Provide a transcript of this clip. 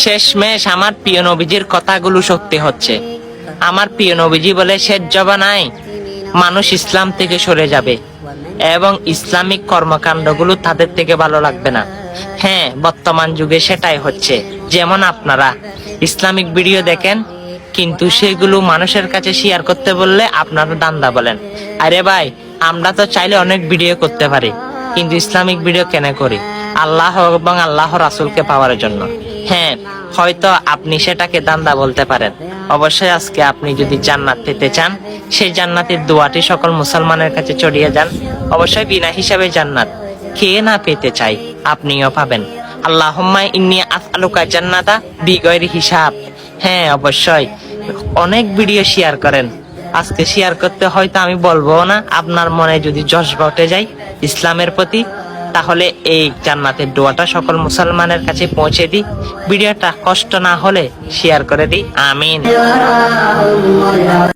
শেষমেশ আমার প্রিয় নবীজির কথাগুলো সত্যি হচ্ছে। আমার প্রিয় নবীজি বলে, শেষ জমানায় মানুষ ইসলাম থেকে সরে যাবে এবং ইসলামিক কর্মকাণ্ডগুলো তাদের থেকে ভালো লাগবে না। হ্যাঁ, বর্তমান যুগে সেটাই হচ্ছে। যেমন আপনারা ইসলামিক ভিডিও দেখেন, কিন্তু সেগুলো মানুষের কাছে শেয়ার করতে বললে আপনারা দান্দা বলেন। আরে ভাই, আমরা তো চাইলে অনেক ভিডিও করতে পারি, কিন্তু ইসলামিক ভিডিও কেন করি? আল্লাহ এবং আল্লাহ রাসূলকে পাওয়ার জন্য। হ্যাঁ, হয়তো আপনি সেটাকে দান্দা বলতে পারেন। অবশ্যই আজকে আপনি যদি জান্নাত পেতে চান, সেই জান্নাতের দোয়াটি সকল মুসলমানের কাছে ছড়িয়ে যান। অবশ্যই বিনা হিসাবে জান্নাত কে না পেতে চাই, আপনিও পাবেন। আল্লাহুম্মা ইন্নী আসআলুকা জান্নাতা বিগয়রি হিসাব। হ্যাঁ, অবশ্যই অনেক ভিডিও শেয়ার করেন। আজকে শেয়ার করতে হয়তো আমি বলবো না, আপনার মনে যদি জজবা উঠে যায় ইসলামের প্রতি, তাহলে এই জান্নাতের দোয়াটা সকল মুসলমানের কাছে পৌঁছে দিই। ভিডিওটা কষ্ট না হলে শেয়ার করে দিই। আমিন।